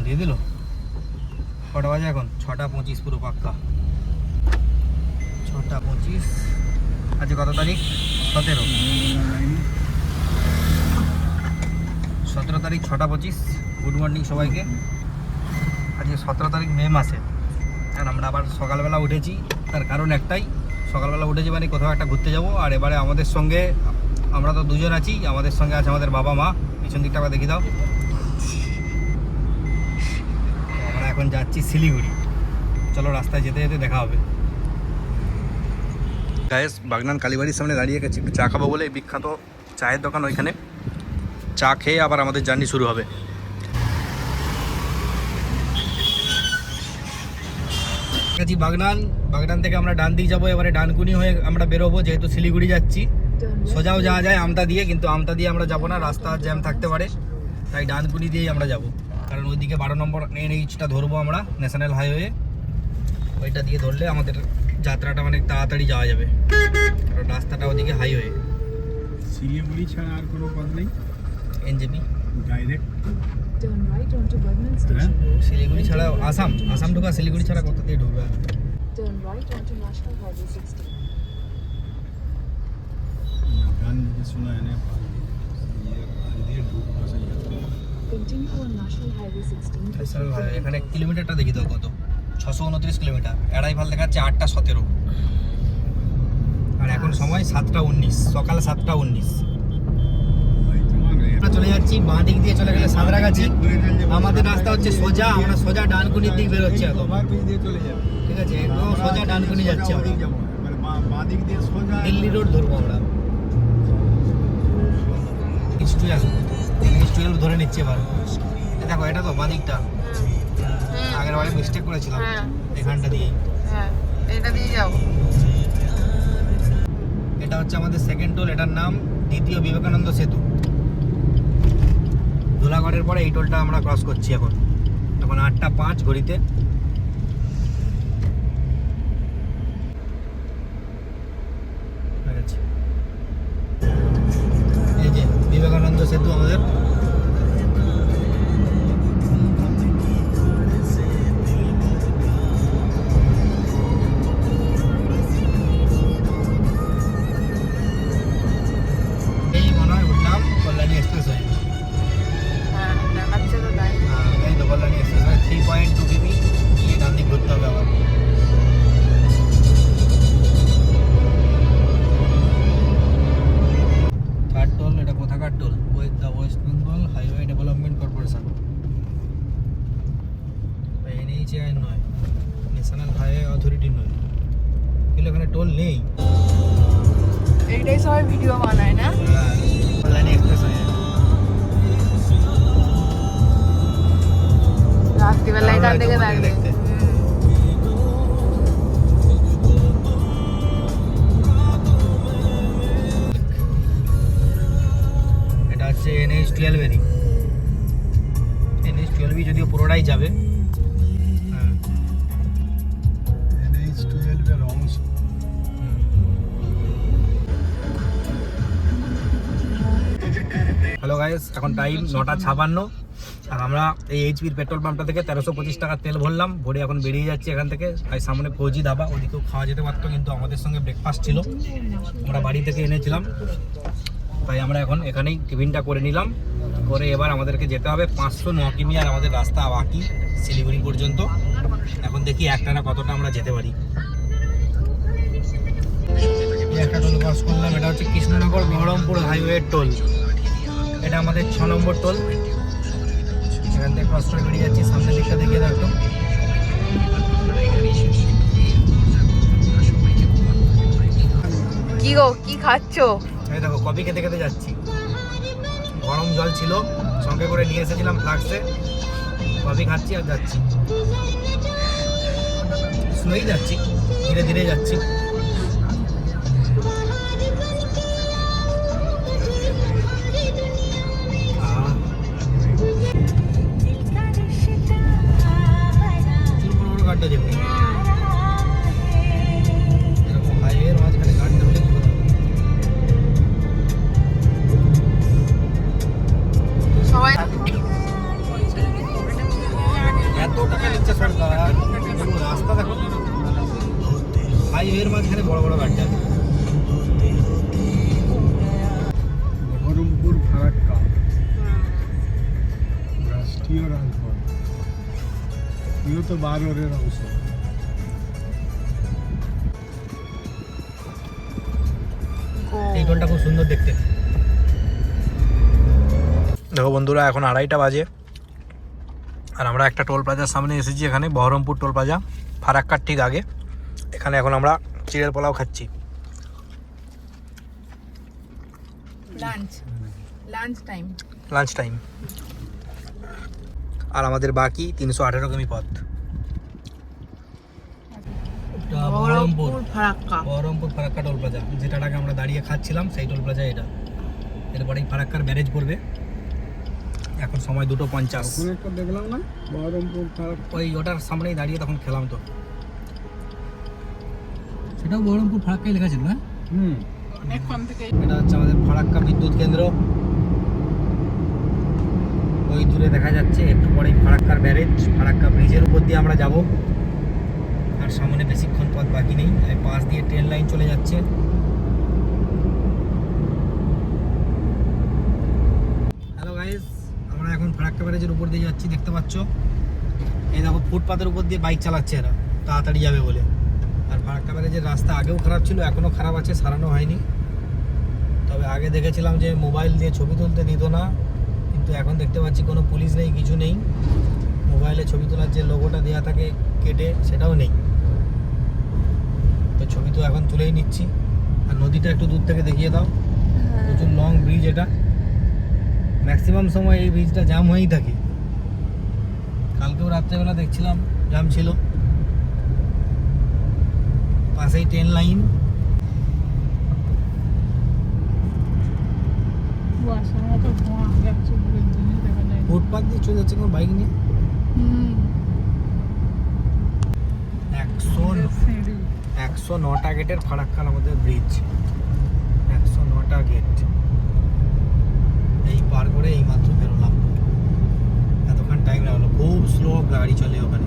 দিয়ে দিল। কটা বাজে এখন? 6:25 পুরো পাক্কা। 6:25। আজকে কত তারিখ? 17 তারিখ 6:25। গুড মর্নিং সবাইকে। আজকে 17 তারিখ মে মাসে। আর আমরা আবার সকালবেলা উঠেছি, তার কারণ একটাই, সকালবেলা উঠেছি মানে কোথাও একটা ঘুরতে যাব। আর এবারে আমাদের সঙ্গে, আমরা তো দুজন আছি, আমাদের সঙ্গে আছে আমাদের বাবা মা। পিছন দিকটা আবার দেখি দাও। আমরা এখন যাচ্ছি শিলিগুড়ি। চলো রাস্তায় যেতে যেতে দেখা হবে। গায়েস বাগনান কালীবাড়ির সামনে দাঁড়িয়ে গেছি একটু চা খাবো বলে। বিখ্যাত চায়ের দোকান, ওইখানে চা খেয়ে আবার আমাদের জার্নি শুরু হবে। বাগনান থেকে আমরা ডান দিকে যাবো, এবারে ডানকুনি হয়ে আমরা বেরোবো, যেহেতু শিলিগুড়ি যাচ্ছি। সোজাও যাওয়া যায় আমতা দিয়ে, কিন্তু আমতা দিয়ে আমরা যাবো না, রাস্তা জ্যাম থাকতে পারে, তাই ডানকুনি দিয়েই আমরা যাব। কারণ ওইদিকে 12 নম্বর NH-টা ধরবো আমরা, ন্যাশনাল হাইওয়ে। ওইটা দিয়ে ধরলে আমাদের যাত্রাটা অনেক তাড়াতাড়ি যাওয়া যাবে, কারণ রাস্তাটা ওদিকে হাইওয়ে। শিলিগুড়ি ছাড়া আর কোনো পথ নেই? NJP ডাইরেক্ট শিলিগুড়ি ছাড়া আসাম ঢোকা, শিলিগুড়ি ছাড়া কোথা দিয়ে ঢুকবে? গান শোনা এনে এখানে কিলোমিটারটা দেখি তো কত, 629 কিলোমিটার। এড়াইভাল দেখাচ্ছে 8:17। আর এখন সময় 7:19, সকাল 7:19। আমরা চলে যাচ্ছি বাঁ দিক দিয়ে, চলে গেলে সাঁতরাগাছি। আমাদের রাস্তা হচ্ছে সোজা, আমরা সোজা ডানকুনির দিক বেরোচ্ছি এখন। ঠিক আছে, একদম সোজা ডানকুনি যাচ্ছি আমরা। দিল্লি রোড ধরবো আমরা। NH-12 ধরে নিচ্ছি এবার। দেখো এটা তো বাঁ দিকটা, আগের বারে মিস্টেক করেছিলাম, এখানটা দিয়ে। হ্যাঁ, এটা দিয়ে যাও। এটা হচ্ছে আমাদের সেকেন্ড টোল, এটার নাম দ্বিতীয় বিবেকানন্দ সেতু। ধুলাগড়ের পরে এই টোলটা আমরা ক্রস করছি এখন। এখন 8:05 ঘড়িতে। এই যে বিবেকানন্দ সেতু আমাদের। এই মনে হয় উঠলাম কল্যাণী এক্সপ্রেস হয়ে। হ্যাঁ, দেখাচ্ছে তো তাই। এই তো কল্যাণী এক্সপ্রেস হয়ে 3.2 কিমি গিয়ে ডান দিক ঘুরতে হবে আবার। থার্ড টোল, এটা কোথাকার toll? West Bengal highway development corporation. NHAI নয়, ন্যাশনাল হাইওয়ে অথরিটি নয়, কিন্তু এখানে টোল নেই। এইটাই সবাই ভিডিও বানায় না? কল্যাণী এক্সপ্রেস হয়ে রাত্রিবেলায় ডান দিকে দাঁড়িয়ে দেখতে। এটা হচ্ছে NH-12 এরই। NH-12 যদিও পুরোটাই যাবে। হ্যাঁ। NH-12 এর অংশ। হ্যালো গাইস, এখন টাইম 9:56। আর আমরা এই HP পেট্রোল পাম্পটা থেকে 1325 টাকার তেল ভরলাম, ভরে এখন বেরিয়ে যাচ্ছি এখান থেকে। আর সামনে ফৌজি ধাবা, ওদিকেও খাওয়া যেতে পারতো, কিন্তু আমাদের সঙ্গে ব্রেকফাস্ট ছিল, আমরা বাড়ি থেকে এনেছিলাম, তাই আমরা এখন এখানেই টিফিনটা করে নিলাম। করে এবার আমাদেরকে যেতে হবে 509 কিমি, আর আমাদের রাস্তা বাকি শিলিগুড়ি পর্যন্ত। এখন দেখি একটানা কতটা আমরা যেতে পারি। একটা টোল ক্রস করলাম, এটা হচ্ছে কৃষ্ণনগর বহরমপুর হাইওয়ে টোল। এটা আমাদের 6 নম্বর টোল। এখান থেকে ক্রস করে বেরিয়ে যাচ্ছি। সামনের দিকটা দেখিয়ে দাও একটু। কি গো, কি খাচ্ছো? এই দেখো কফি খেতে খেতে যাচ্ছি। গরম জল ছিল সঙ্গে করে নিয়ে এসেছিলাম ফ্লাক্সে, কফি খাচ্ছি আর যাচ্ছি। স্লোই যাচ্ছি, ধীরে ধীরে যাচ্ছি। গাড়িটা দেখুন, এরকম হাইওয়ের মাঝখানে গাড়ি ধরলে কি করে? সবাই হাইওয়ের মাঝখানে বড় বড় গাড়ি আছে। বহরমপুর ফারাক্কা রাষ্ট্রীয় রাজপথ এও তো 12 অংশ। এই টোলটা খুব সুন্দর দেখতে। দেখো বন্ধুরা, এখন 2:30টা বাজে আর আমরা একটা টোল প্লাজার সামনে এসেছি। এখানে বহরমপুর টোল প্লাজা, ফারাক্কার ঠিক আগে। এখানে এখন আমরা চিড়ের পোলাও খাচ্ছি। Lunch time. Lunch time. আর আমাদের বাকি 318 কিমি পথ। বহরমপুর ফারাক্কা। বহরমপুর ফারাক্কা টোল প্লাজা, যেটার আগে আমরা দাঁড়িয়ে খাচ্ছিলাম সেই টোল প্লাজা এটা। এরপরেই ফারাক্কার ব্যারেজ পড়বে। এখন সময় 2:50। ওখানে একটা দেখলাম না বহরমপুর ফারাক্কা, ওই ওটার সামনেই দাঁড়িয়ে তখন খেলাম তো। সেটাও বহরমপুর ফারাক্কাই লেখা ছিল। হ্যাঁ, অনেকক্ষণ থেকে এটা হচ্ছে আমাদের ফারাক্কা বিদ্যুৎ কেন্দ্র। ওই দূরে দেখা যাচ্ছে, একটু পরেই ফারাক্কার ব্যারেজ। ফারাক্কা ব্রিজের উপর দিয়ে আমরা যাব। আর সামনে বেশিক্ষণ পথ বাকি নেই। এই পাশ দিয়ে ট্রেন লাইন চলে যাচ্ছে। হ্যালো গাইস, আমরা এখন ফারাক্কা ব্যারেজের উপর দিয়ে যাচ্ছি, দেখতে পাচ্ছ। এই দেখো, ফুটপাতের উপর দিয়ে বাইক চালাচ্ছে এরা, তাড়াতাড়ি যাবে বলে। আর ফারাক্কা ব্যারেজের রাস্তা আগেও খারাপ ছিল, এখনও খারাপ আছে, সারানো হয়নি। তবে আগে দেখেছিলাম যে মোবাইল দিয়ে ছবি তুলতে দিত না, কিন্তু এখন দেখতে পাচ্ছি কোনো পুলিশ নেই, কিছু নেই। মোবাইলে ছবি তোলার যে লোগোটা দেওয়া থাকে কেটে, সেটাও নেই। তো ছবি তো এখন তুলেই নিচ্ছি। আর নদীটা একটু দূর থেকে দেখিয়ে দাও। প্রচুর লং ব্রিজ এটা। ম্যাক্সিমাম সময় এই ব্রিজটা জ্যাম হয়েই থাকে। কালকেও রাত্রেবেলা দেখছিলাম জ্যাম ছিল। পাশেই ট্রেন লাইন। ফুটপাথ দিয়ে চলে যাচ্ছে কোনো বাইক নিয়ে। 109টা গেটের ফারাক্কার আমাদের ব্রিজ। 109টা গেট। এই পার করে এই মাত্র বেরোলাম। এতক্ষণ টাইম লাগলো। খুব স্লো গাড়ি চলে ওখানে।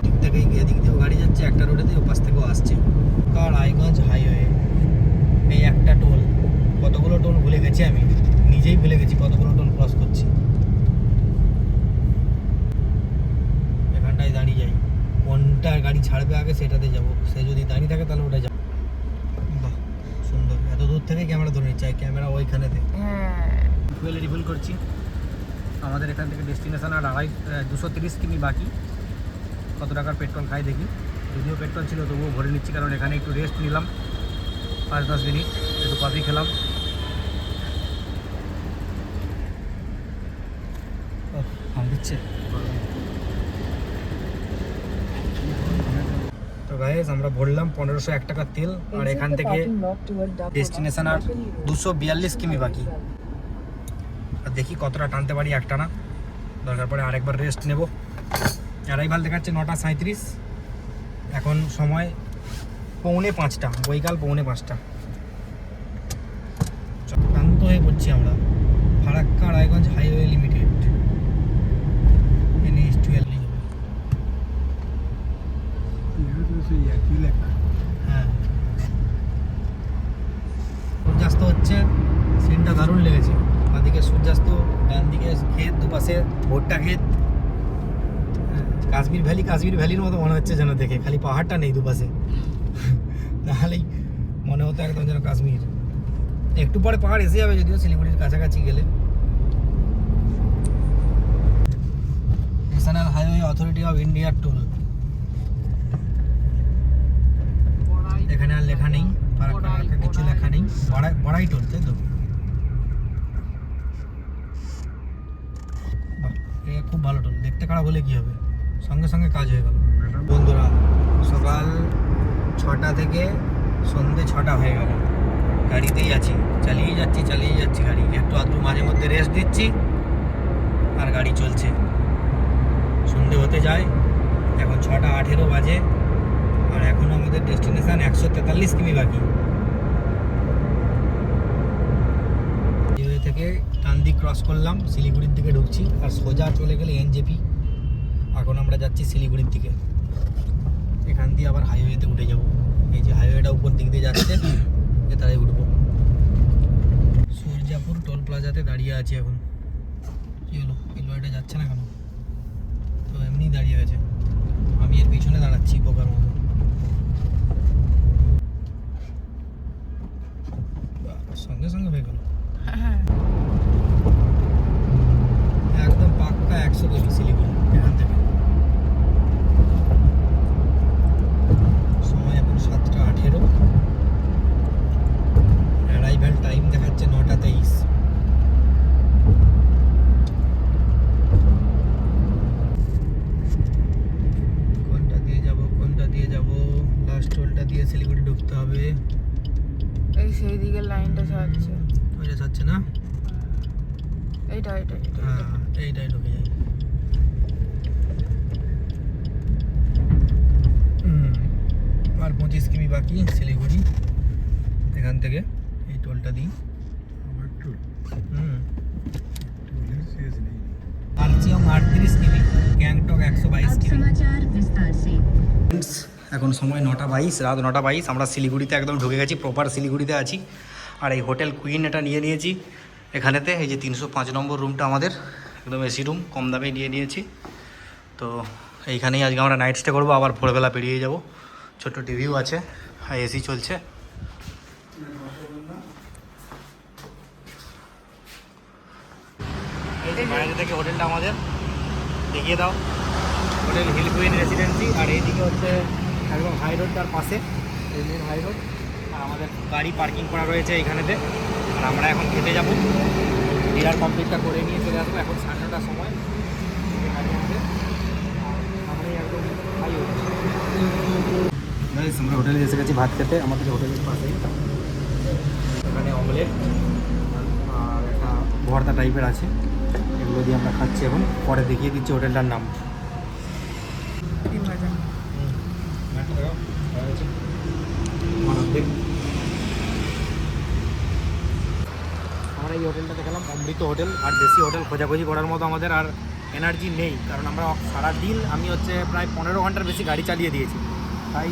দিক থেকে এদিক দিয়েও গাড়ি যাচ্ছে, একটা রোডে দিয়ে ওপাশ থেকেও আসছে। রায়গঞ্জ হাইওয়ে, এই একটা টোল। কতগুলো টোল ভুলে গেছি আমি, নিজেই ভুলে গেছি কতগুলো টোল ক্রস করছি। এখানটায় দাঁড়িয়ে যাই, কোনটা গাড়ি ছাড়বে আগে সেটাতে যাব। সে যদি দাঁড়িয়ে থাকে তাহলে ওটা যাব। বাহ, সুন্দর। এত দূর থেকে ক্যামেরা ধরে নিচ্ছে, ক্যামেরা ওইখানেতে। ফুয়েল রিফিল করছি। আমাদের এখান থেকে ডেস্টিনেশন আর 230 কিমি বাকি। কত টাকার পেট্রোল খাই দেখি। যদিও পেট্রোল ছিল তবুও ভরে নিচ্ছি, কারণ এখানে একটু রেস্ট নিলাম 5-10 মিনিট, একটু কফি খেলাম। দিচ্ছে তো গাইস, আমরা ভরলাম 1501 টাকার তেল। আর এখান থেকে ডেস্টিনেশন আর 242 কিমি বাকি। আর দেখি কতটা টানতে পারি একটানা। দরকার পড়ে আরেকবার রেস্ট নেব। অ্যারাইভাল দেখাচ্ছে 9:37। এখন সময় 4:45, বৈকাল 4:45। ক্লান্ত হয়ে পড়ছি আমরা। Farakka Raiganj highway limited, NH12। সেই একই লেখা। হ্যাঁ, সূর্যাস্ত হচ্ছে, সিনটা দারুণ লেগেছে। বাঁদিকে সূর্যাস্ত, ডান দিকে ক্ষেত, দুপাশে ভুট্টা ক্ষেত। কাশ্মীর ভ্যালির মতো মনে হচ্ছে যেন দেখে, খালি পাহাড়টা নেই দুপাশে। তাহলেই মনে হতো একদম যেন কাশ্মীর। একটু পরে পাহাড় এসে যাবে, যদিও শিলিগুড়ির কাছাকাছি গেলে। ন্যাশনাল হাইওয়ে অথরিটি অফ ইন্ডিয়ার টোল। এখানে আর লেখা নেই, ফারাক্কা কিছু লেখা নেই। বড়াই টোল, তাই তো? খুব ভালো টোল। দেখতে খারাপ হলে কি হবে, সঙ্গে সঙ্গে কাজ হয়ে গেল। বন্ধুরা, সকাল 6টা থেকে সন্ধ্যে 6টা হয়ে গেল। গাড়িতেই আছি, চালিয়ে যাচ্ছি গাড়ি। একটু আধটু মাঝে মধ্যে রেস্ট দিচ্ছি আর গাড়ি চলছে। সন্ধ্যে হতে যায়, এখন 6:18 বাজে। আর এখন আমাদের ডেস্টিনেশন 143 কিমি বাকি। থেকে ডান দিক ক্রস করলাম, শিলিগুড়ির দিকে ঢুকছি। আর সোজা চলে গেলে NJP। এখন আমরা যাচ্ছি শিলিগুড়ির দিকে। এখান দিয়ে আবার হাইওয়েতে উঠে যাব। এই যে হাইওয়েটা উপর দিক দিয়ে যাচ্ছে, এটাতে উঠবো। সূর্যাপুর টোল প্লাজাতে দাঁড়িয়ে আছি এখন। কি হলো, এই লরিটা যাচ্ছে না কেন? তো এমনি দাঁড়িয়ে গেছে, আমি এর পিছনে দাঁড়াচ্ছি বোকার মতো। সঙ্গে সঙ্গে হয়ে গেল, হ্যাঁ একদম পাক্কা 100 শিলিগুড়ি এখান থেকে। সময় এখন 7:18, অ্যারাইভেল টাইম দেখাচ্ছে 9:23। কোনটা দিয়ে যাব? লাস্ট টোলটা দিয়ে শিলিগুড়ি ঢুকতে হবে। এই সেই দিকের লাইনটা ছাড়ছে। ওইটা যাচ্ছে না? এইটা হ্যাঁ, এইটাই ঢুকে যায়। আর 25 কিমি বাকি শিলিগুড়ি। এখান থেকে এই টোলটা দিই। আমার টোল শেষ নেই। আরচিয়ং 38 কিমি, গ্যাংটক 122 अब কিমি। समाचार विस्तार से। এখন সময় 9:22, রাত 9:22। আমরা শিলিগুড়িতে একদম ঢুকে গেছি, প্রপার শিলিগুড়িতে আছি। আর এই হোটেল কুইন এটা নিয়ে নিয়েছি এখানেতে। এই যে 305 নম্বর রুমটা আমাদের, একদম এসি রুম, কম দামে নিয়ে নিয়েছি। তো এইখানেই আজকে আমরা নাইট স্টে করবো, আবার ভোরবেলা বেরিয়ে যাব। ছোট্ট টিভিও আছে আর এসি চলছে। এই যে বাইরে থেকে হোটেলটা আমাদের, দেখিয়ে দাও। Hotel hill queen residency. আর এইদিকে হচ্ছে একদম হাই রোডটার পাশে, এই মেন হাই রোড। আর আমাদের গাড়ি পার্কিং করা রয়েছে এইখানেতে। আর আমরা এখন খেতে যাব, ডিনার কমপ্লিটটা করে নিয়ে চলে আসবো। এখন 9:30টার সময়। এই যে গাড়ি আমাদের, আর সামনেই একদম হাই রোড। আমরা হোটেলে এসে গেছি ভাত খেতে, আমাদের হোটেলের পাশেই। এখানে অমলেট আর একটা ভর্তা টাইপের আছে, এগুলো দিয়ে আমরা খাচ্ছি এখন। পরে দেখিয়ে দিচ্ছি হোটেলটার নাম। ডিম ভাজা। আমরা এই হোটেলটা দেখালাম, অমৃত হোটেল। আর বেশি হোটেল খোঁজাখুঁজি করার মতো আমাদের আর এনার্জি নেই, কারণ আমরা সারাদিন, আমি হচ্ছে প্রায় 15 ঘন্টার বেশি গাড়ি চালিয়ে দিয়েছি, তাই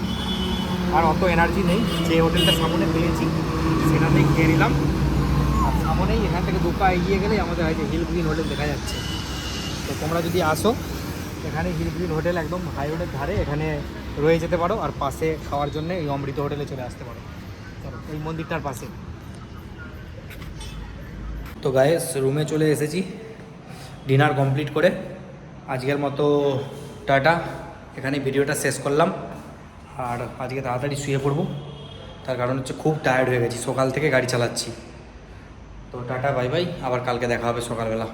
আর অত এনার্জি নেই। যে হোটেলটা সামনে পেয়েছি সেটাতেই খেয়ে নিলাম। আর সামনেই এখান থেকে 2 পা এগিয়ে গেলেই আমাদের হয়েছে হিল গ্রিন হোটেল দেখা যাচ্ছে। তো তোমরা যদি আসো এখানে হিল গ্রিন হোটেল একদম হাই রোডের ধারে, এখানে রয়ে যেতে পারো। আর পাশে খাওয়ার জন্য এই অমৃত হোটেলে চলে আসতে পারো, চলো এই মন্দিরটার পাশে। তো গাইস, রুমে চলে এসেছি ডিনার কমপ্লিট করে। আজকের মতো টাটা, এখানে ভিডিওটা শেষ করলাম। আর আজকে তাড়াতাড়ি শুয়ে পড়বো, তার কারণ হচ্ছে খুব টায়ার্ড হয়ে গেছি, সকাল থেকে গাড়ি চালাচ্ছি। তো টাটা, বাই বাই, আবার কালকে দেখা হবে সকালবেলা।